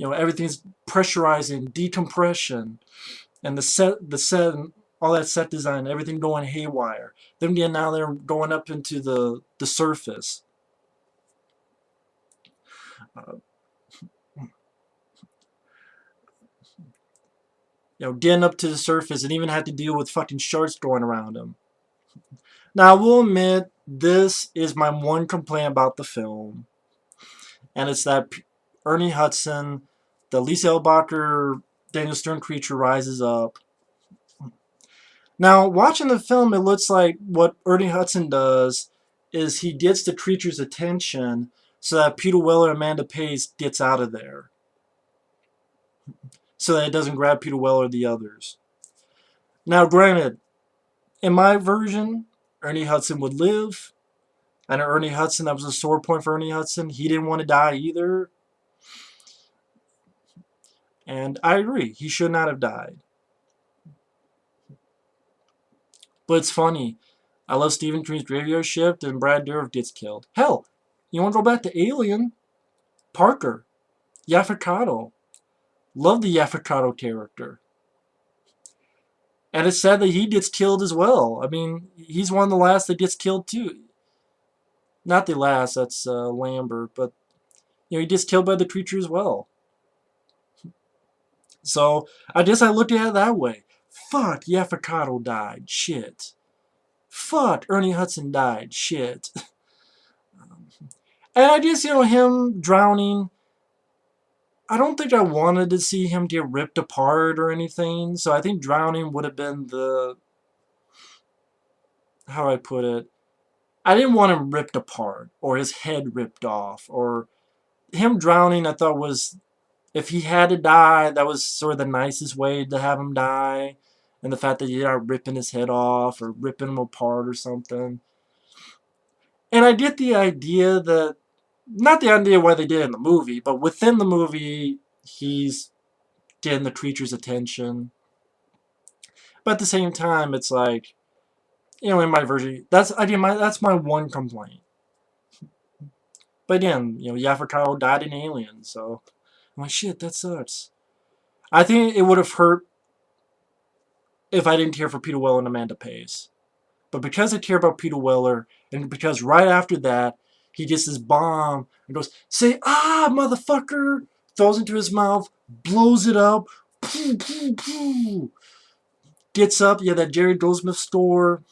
everything's pressurizing, decompression, and the set, and all that set design, everything going haywire. Then again, now they're going up into the surface. Uh, getting up to the surface and even had to deal with fucking sharks going around him. Now, I will admit, this is my one complaint about the film, and it's that Ernie Hudson, the Lisa Eilbacher, Daniel Stern creature rises up. Now, watching the film, it looks like what Ernie Hudson does is he gets the creature's attention so that Peter Weller and Amanda Pays gets out of there. So that it doesn't grab Peter Weller or the others. Now, granted, in my version, Ernie Hudson would live. I know Ernie Hudson, that was a sore point for Ernie Hudson. He didn't want to die either. And I agree, he should not have died. But it's funny. I love Stephen King's Graveyard Shift and Brad Dourif gets killed. Hell, you want to go back to Alien? Parker. Yaphet. Love the Yaphet character. And it's sad that he gets killed as well. I mean, he's one of the last that gets killed too. Not the last, that's Lambert, but he gets killed by the creature as well. So I guess I looked at it that way. Fuck, Yaphet died. Shit. Fuck, Ernie Hudson died. Shit. And I guess, him drowning, I don't think I wanted to see him get ripped apart or anything. So I think drowning would have been how do I put it? I didn't want him ripped apart or his head ripped off. Or him drowning, I thought was, if he had to die, that was sort of the nicest way to have him die. And the fact that you're not ripping his head off or ripping him apart or something. And I get the idea that, not the idea why they did it in the movie, but within the movie, he's getting the creature's attention. But at the same time, it's like, in my version, that's my one complaint. But again, Yaphet died in Alien, so I'm like, shit, that sucks. I think it would have hurt if I didn't care for Peter Weller and Amanda Pays. But because I care about Peter Weller, and because right after that, he gets this bomb and goes, say, motherfucker! Throws it into his mouth, blows it up, poo, poo, poo. Gets up, that Jerry Goldsmith store.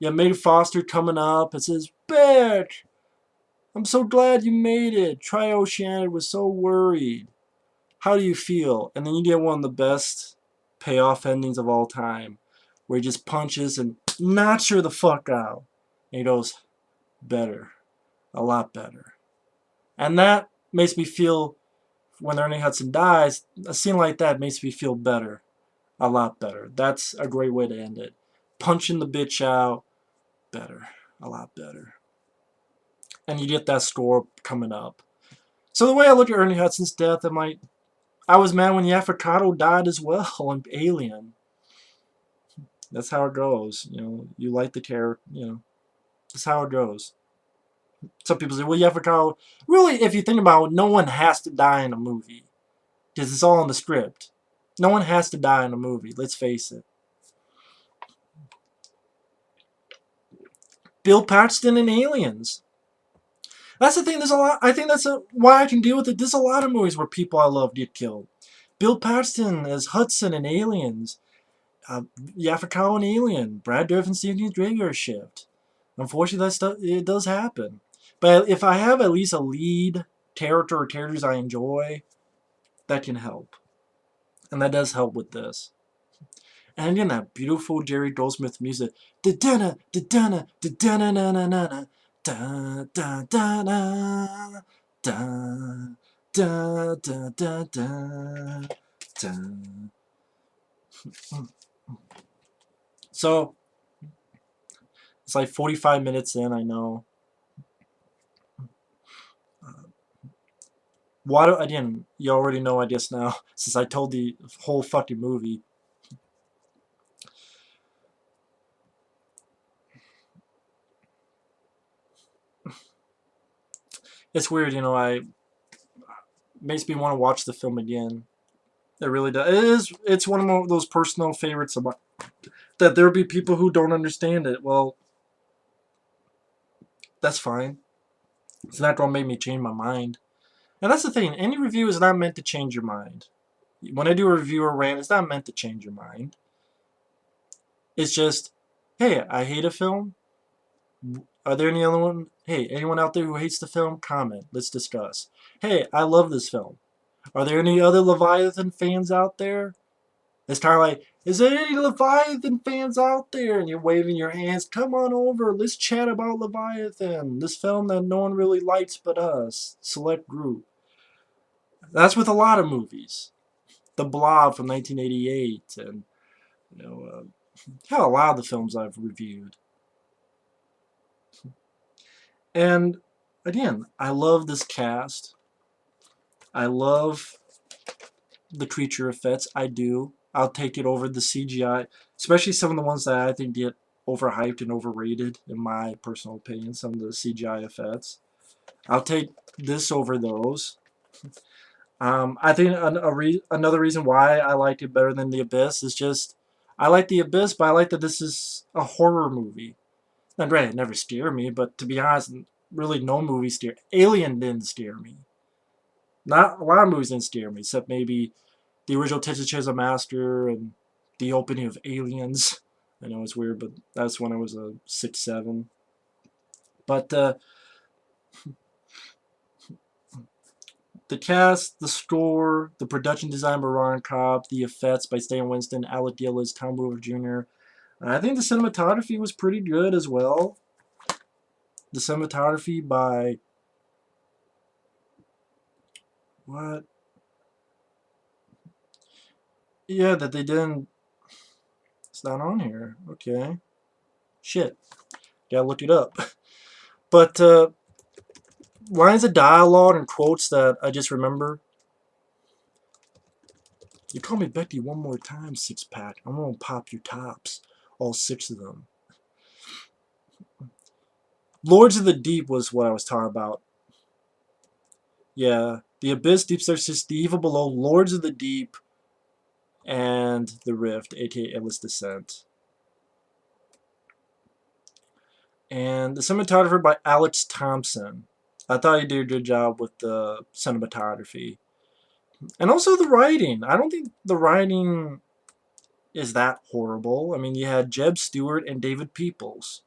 Meg Foster coming up and says, bitch! I'm so glad you made it. Tri-Oceanic was so worried. How do you feel? And then you get one of the best payoff endings of all time, where he just punches and knocks her the fuck out. And he goes, better. A lot better. And that makes me feel, when Ernie Hudson dies, a scene like that makes me feel better. A lot better. That's a great way to end it. Punching the bitch out, better. A lot better. And you get that score coming up. So the way I look at Ernie Hudson's death, I'm like, I was mad when Yaphet died as well on Alien. That's how it goes. You like the character, that's how it goes. Some people say, well, Yaphet, really, if you think about it, no one has to die in a movie. Because it's all in the script. No one has to die in a movie, let's face it. Bill Paxton in Aliens. That's the thing, there's a lot, I think that's why I can deal with it. There's a lot of movies where people I love get killed. Bill Paxton as Hudson in Aliens. Yaphet in Alien. Brad Dourif and Stephen King's Graveyard Shift. Unfortunately, that stuff, it does happen. But if I have at least a lead character or characters I enjoy, that can help. And that does help with this. And again, that beautiful Jerry Goldsmith music. Da-da-na, da-da-na, da-da-na-na-na-na. Da da da da da da da da da da. So It's like 45 minutes in, I know. Why again, you already know, I guess, now, since I told the whole fucking movie. It's weird, makes me want to watch the film again. It really does. It's one of those personal favorites of mine. That there'll be people who don't understand it. Well, that's fine. It's not going to make me change my mind. And that's the thing. Any review is not meant to change your mind. When I do a review or rant, it's not meant to change your mind. It's just, hey, I hate a film. Are there any other one? Hey, anyone out there who hates the film? Comment. Let's discuss. Hey, I love this film. Are there any other Leviathan fans out there? It's kind of like, is there any Leviathan fans out there? And you're waving your hands. Come on over. Let's chat about Leviathan. This film that no one really likes but us. Select group. That's with a lot of movies. The Blob from 1988. And, hell, a lot of the films I've reviewed. And, again, I love this cast. I love the creature effects. I do. I'll take it over the CGI, especially some of the ones that I think get overhyped and overrated, in my personal opinion, some of the CGI effects. I'll take this over those. I think another reason why I like it better than The Abyss is just, I like The Abyss, but I like that this is a horror movie. Now, granted, it never scared me, but to be honest, really no movie scared. Alien didn't scare me. Not a lot of movies didn't scare me, except maybe the original Texas Chainsaw Massacre and the opening of Aliens. I know it's weird, but that's when I was a 6, 7. But the cast, the score, the production design by Ron Cobb, the effects by Stan Winston, Alec Gillis, Tom Weaver Jr. I think the cinematography was pretty good as well. The cinematography by... What? Yeah, that they didn't... It's not on here. Okay. Shit. Gotta look it up. But, lines of dialogue and quotes that I just remember. You call me Becky one more time, six-pack. I'm gonna pop your tops. All 6 of them. Lords of the Deep was what I was talking about. Yeah. The Abyss, DeepStar Six, The Evil Below, Lords of the Deep, and The Rift, aka Endless Descent. And the cinematographer by Alex Thompson. I thought he did a good job with the cinematography. And also the writing. I don't think the writing is that horrible. I mean, you had Jeb Stewart and David Peoples.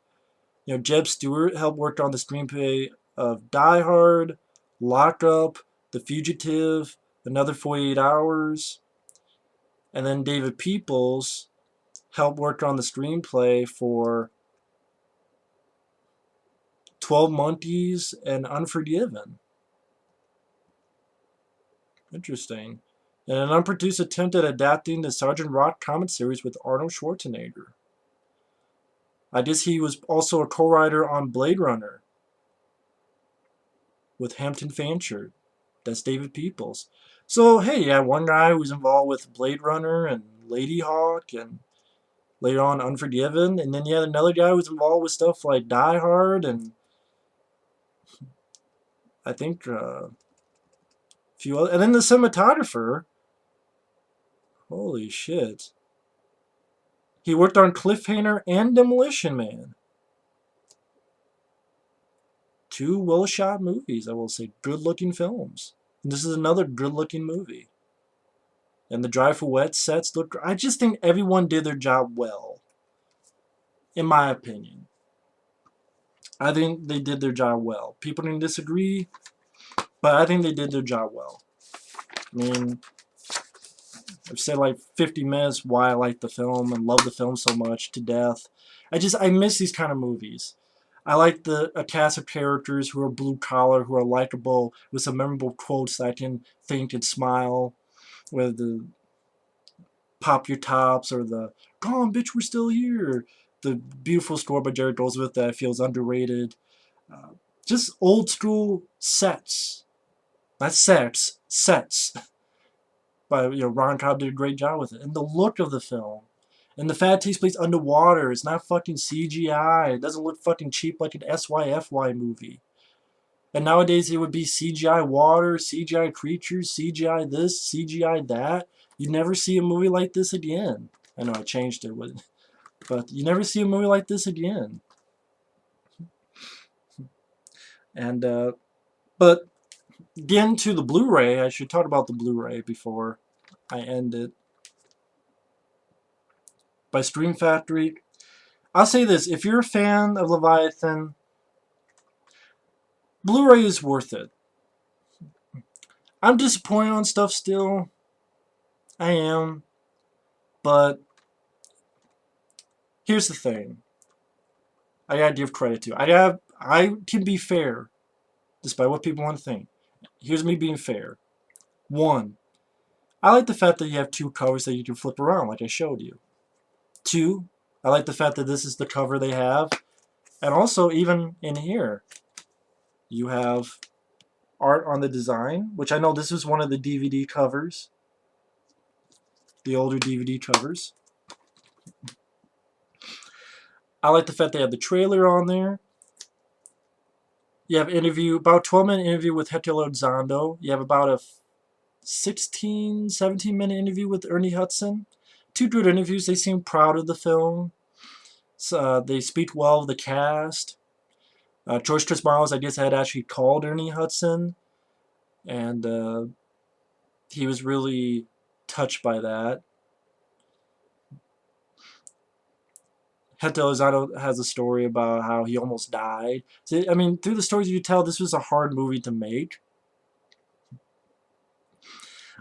Jeb Stewart helped work on the screenplay of Die Hard, Lock Up, The Fugitive, Another 48 Hours. And then David Peoples helped work on the screenplay for 12 Monkeys and Unforgiven. Interesting. And an unproduced attempt at adapting the Sergeant Rock comic series with Arnold Schwarzenegger. I guess he was also a co-writer on Blade Runner with Hampton Fancher. That's David Peoples. So, hey, yeah, one guy who was involved with Blade Runner and Lady Hawk and later on Unforgiven. And then you had another guy who was involved with stuff like Die Hard and I think a few other. And then the cinematographer. Holy shit. He worked on Cliffhanger and Demolition Man. 2 well-shot movies, I will say. Good-looking films. And this is another good-looking movie. And the Dry for Wet sets look... I just think everyone did their job well. In my opinion. I think they did their job well. People can disagree, but I think they did their job well. I mean, I've said like 50 minutes why I like the film and love the film so much to death. I miss these kind of movies. I like a cast of characters who are blue collar, who are likable, with some memorable quotes that I can think and smile, with the pop your tops or the, come on bitch, we're still here. the beautiful score by Jerry Goldsmith that I feel is underrated. Uh, just old school sets. Not sets, sets. But Ron Cobb did a great job with it. And the look of the film. And the fact it takes place underwater. It's not fucking CGI. It doesn't look fucking cheap like an SYFY movie. And nowadays it would be CGI water, CGI creatures, CGI this, CGI that. You never see a movie like this again. I know I changed it, but you never see a movie like this again. And but getting to the Blu-ray, I should talk about the Blu-ray before I end it. By Stream Factory. I'll say this: if you're a fan of Leviathan, Blu-ray is worth it. I'm disappointed on stuff still. I am. But here's the thing. I gotta give credit to. I can be fair, despite what people want to think. Here's me being fair. One, I like the fact that you have two covers that you can flip around, like I showed you. Two, I like the fact that this is the cover they have. And also, even in here, you have art on the design, which I know this is one of the DVD covers. The older DVD covers. I like the fact they have the trailer on there. You have about 12-minute interview with Hector Elizondo. You have about a 16, 17-minute interview with Ernie Hudson. Two good interviews. They seem proud of the film. They speak well of the cast. George Chris Miles, I guess, had actually called Ernie Hudson, and he was really touched by that. Hector Elizondo has a story about how he almost died. So, I mean, through the stories you tell, this was a hard movie to make.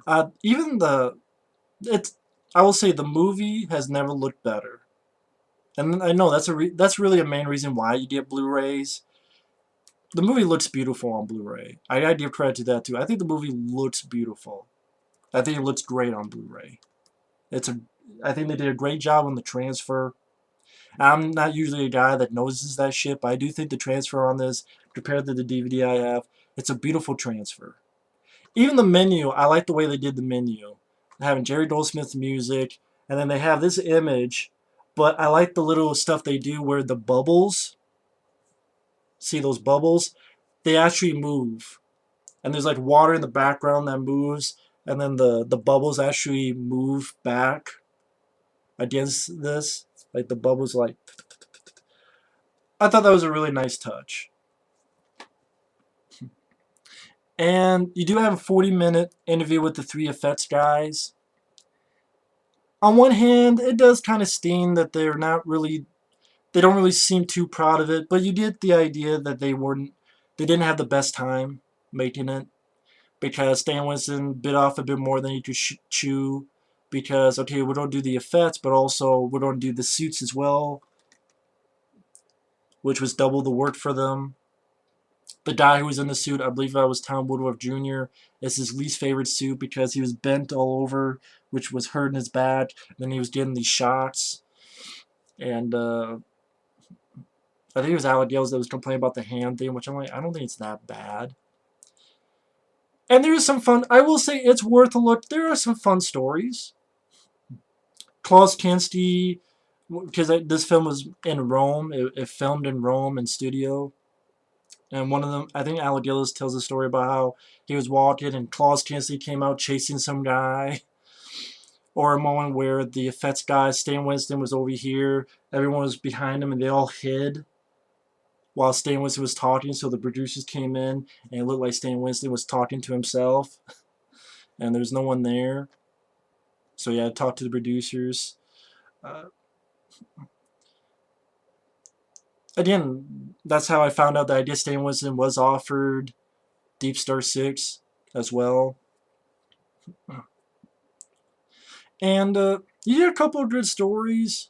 I will say the movie has never looked better. And I know that's really a main reason why you get Blu-rays. The movie looks beautiful on Blu-ray. I gotta give credit to that too. I think the movie looks beautiful. I think it looks great on Blu-ray. I think they did a great job on the transfer. I'm not usually a guy that notices that shit, but I do think the transfer on this, compared to the DVD I have, it's a beautiful transfer. Even the menu, I like the way they did the menu. Having Jerry Goldsmith's music, and then they have this image, but I like the little stuff they do where the bubbles, see those bubbles? They actually move. And there's like water in the background that moves, and then the bubbles actually move back against this. Like the bubbles like... I thought that was a really nice touch. And you do have a 40-minute interview with the three effects guys. On one hand, it does kind of sting that they don't really seem too proud of it, but you get the idea that they didn't have the best time making it, because Stan Winston bit off a bit more than he could chew, because, okay, we don't do the effects, but also we don't do the suits as well, which was double the work for them. The guy who was in the suit, I believe that was Tom Woodruff Jr., is his least favorite suit because he was bent all over, which was hurting his back. Then he was getting these shots. And I think it was Alec Gales that was complaining about the hand thing, which I'm like, I don't think it's that bad. And there is some fun. I will say it's worth a look. There are some fun stories. Klaus Kinski, because this film was in Rome. It filmed in Rome in studio. And one of them, I think Alec Gillis tells a story about how he was walking and Klaus Kinski came out chasing some guy. Or a moment where the effects guy, Stan Winston, was over here. Everyone was behind him and they all hid while Stan Winston was talking. So the producers came in and it looked like Stan Winston was talking to himself. And there's no one there. So he had to talk to the producers. Again, that's how I found out that I guess Stan Winston was offered DeepStar Six as well. And you get a couple of good stories.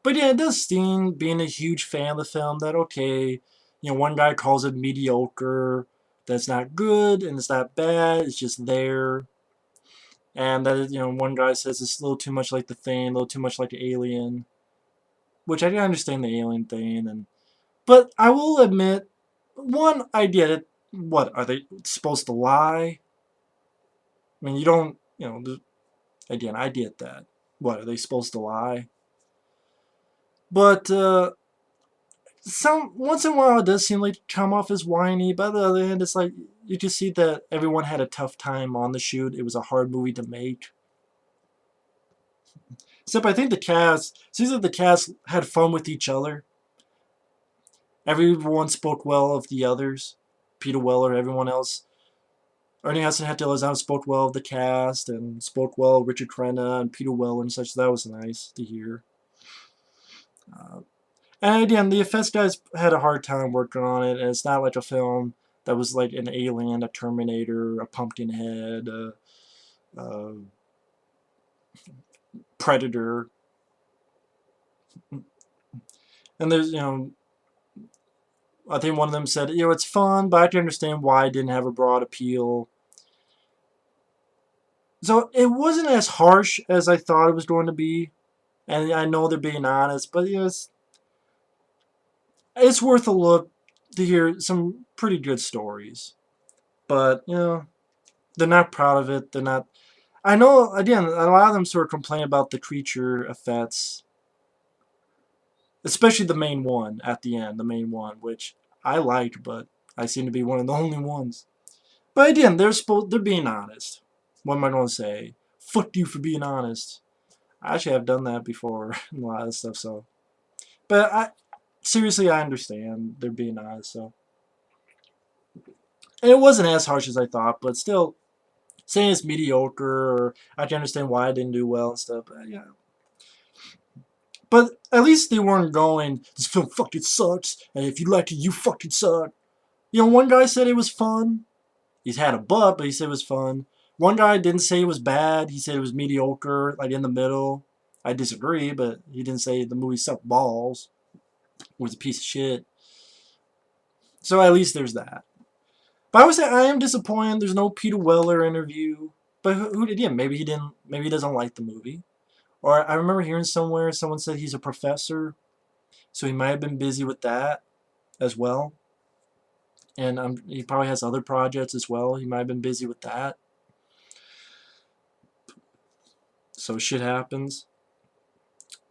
But yeah, it does sting, being a huge fan of the film, that okay, one guy calls it mediocre, that's not good, and it's not bad, it's just there. And that, one guy says it's a little too much like The Thing, a little too much like Alien. which I didn't understand the alien thing, but I will admit, one, I get it. What, are they supposed to lie? I mean, you don't, again, I get that. What, are they supposed to lie? But, once in a while it does seem like come off as whiny, but on the other hand, it's like, you can see that everyone had a tough time on the shoot. It was a hard movie to make. Except I think the cast, seems like the cast had fun with each other. Everyone spoke well of the others. Peter Weller, everyone else. Ernie Hudson, Hector Elizondo spoke well of the cast and spoke well of Richard Crenna and Peter Weller and such. That was nice to hear. And again, the effects guys had a hard time working on it, and it's not like a film that was like an Alien, a Terminator, a Pumpkinhead, a Predator. And there's, I think one of them said, it's fun, but I can understand why it didn't have a broad appeal. So it wasn't as harsh as I thought it was going to be. And I know they're being honest, but it's worth a look to hear some pretty good stories. But, they're not proud of it. They're not. I know, again, a lot of them sort of complain about the creature effects. Especially the main one at the end, the main one, which I liked, but I seem to be one of the only ones. But again, they're being honest. What am I going to say? Fuck you for being honest. Actually, I've done that before in a lot of stuff, so. But seriously, I understand they're being honest, so. And it wasn't as harsh as I thought, but still, saying it's mediocre, or I can understand why I didn't do well and stuff, but yeah. But at least they weren't going, this film fucking sucks, and if you like it, you fucking suck. One guy said it was fun. He's had a butt, but he said it was fun. One guy didn't say it was bad. He said it was mediocre, like in the middle. I disagree, but he didn't say the movie sucked balls. It was a piece of shit. So at least there's that. But I would say I am disappointed there's no Peter Weller interview. But who did he? Maybe he didn't. Maybe he doesn't like the movie. Or I remember hearing somewhere someone said he's a professor, so he might have been busy with that as well. And he probably has other projects as well. He might have been busy with that. So shit happens.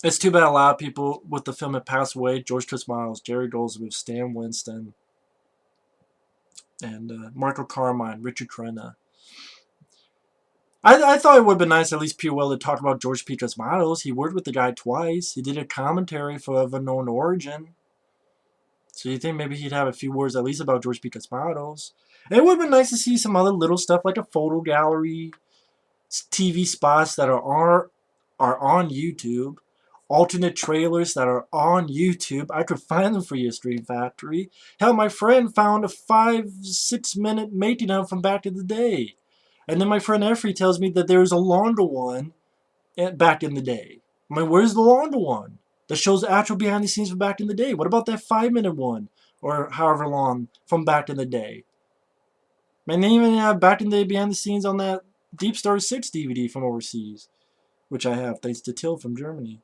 It's too bad a lot of people with the film have passed away. George Miles, Jerry Goldsmith, Stan Winston, and Michael Carmine, Richard Crenna. I thought it would have been nice at least Peter Weller to talk about George P. Cosmatos. He worked with the guy twice. He did a commentary for Of Unknown Origin. So you think maybe he'd have a few words at least about George P. Cosmatos. And it would have been nice to see some other little stuff like a photo gallery, TV spots that are on YouTube, alternate trailers that are on YouTube. I could find them for you, Stream Factory. Hell, my friend found a 5-6 minute making of from back in the day. And then my friend Effrey tells me that there was a longer one back in the day. I mean, where's the longer one that shows the actual behind the scenes from back in the day? What about that 5-minute one, or however long from back in the day? Man, they even have back in the day behind the scenes on that DeepStar 6 DVD from overseas, which I have thanks to Till from Germany.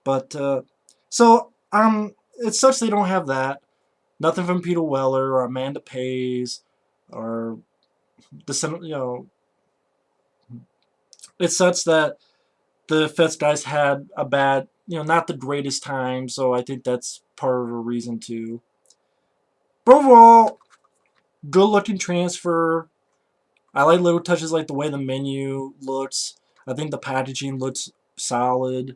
But it sucks they don't have that. Nothing from Peter Weller or Amanda Pays or it sucks that the Fest guys had a bad, not the greatest time, so I think that's part of the reason too. But overall, good looking transfer. I like little touches like the way the menu looks. I think the packaging looks solid.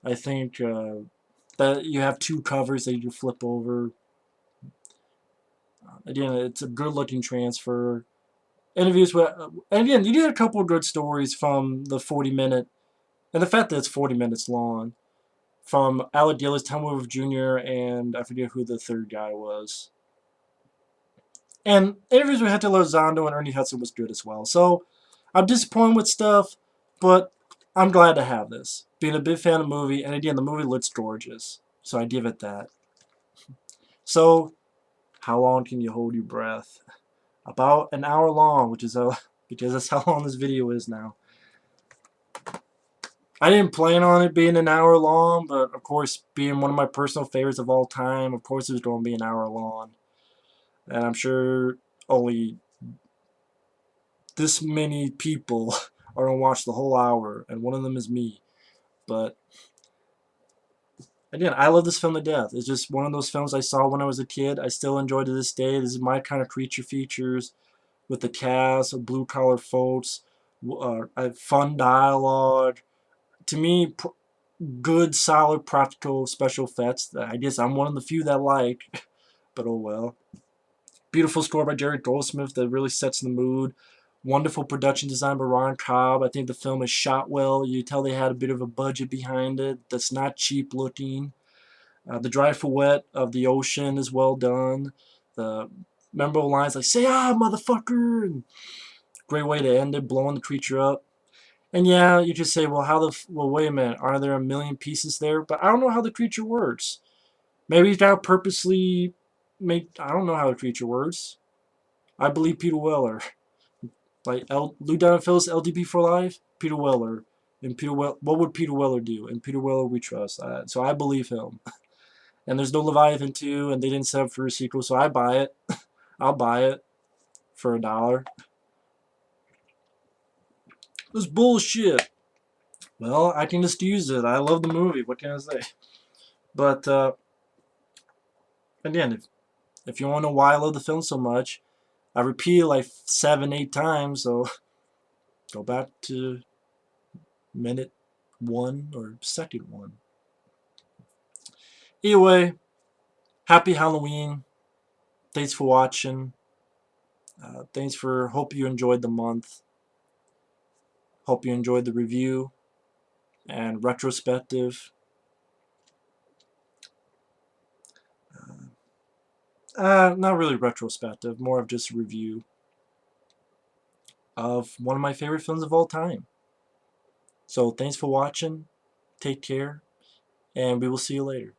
I think that you have two covers that you flip over. Again, it's a good looking transfer. Interviews with, and again, you get a couple of good stories from the 40-minute, and the fact that it's 40 minutes long, from Alec Gillis, Tom Wolfe Jr., and I forget who the third guy was. And interviews with Hector Elizondo and Ernie Hudson was good as well. So I'm disappointed with stuff, but I'm glad to have this. Being a big fan of the movie, and again, the movie looks gorgeous, so I give it that. So, how long can you hold your breath? About an hour long, because that's how long this video is now. I didn't plan on it being an hour long, but of course, being one of my personal favorites of all time, of course it was going to be an hour long. And I'm sure only this many people are going to watch the whole hour, and one of them is me. But again, I love this film to death. It's just one of those films I saw when I was a kid. I still enjoy to this day. This is my kind of creature features with the cast of blue collar folks, fun dialogue. To me, good, solid, practical special effects. I guess I'm one of the few that like, but oh well. Beautiful score by Jerry Goldsmith that really sets the mood. Wonderful production design by Ron Cobb. I think the film is shot well. You tell they had a bit of a budget behind it. That's not cheap looking. The dry for wet of the ocean is well done. The memorable lines like "Say ah, motherfucker!" and great way to end it, blowing the creature up. And yeah, you just say, well, well, wait a minute, are there a million pieces there? But I don't know how the creature works. Maybe it's not purposely make. I don't know how the creature works. I believe Peter Weller, like Lou Diamond Phillips, LDP for life. Peter Weller, and what would Peter Weller do? And Peter Weller we trust. So I believe him. And there's no Leviathan 2, and they didn't set up for a sequel, so I buy it. I'll buy it for $1. This bullshit. Well, I can just use it. I love the movie. What can I say? But again, if you want to know why I love the film so much, I repeat it like 7, 8 times. So go back to minute 1 or second 1. Anyway, happy Halloween. Thanks for watching. Hope you enjoyed the month. Hope you enjoyed the review and retrospective. Not really retrospective, more of just a review of one of my favorite films of all time. So thanks for watching. Take care, and we will see you later.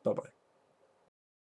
Bye-bye.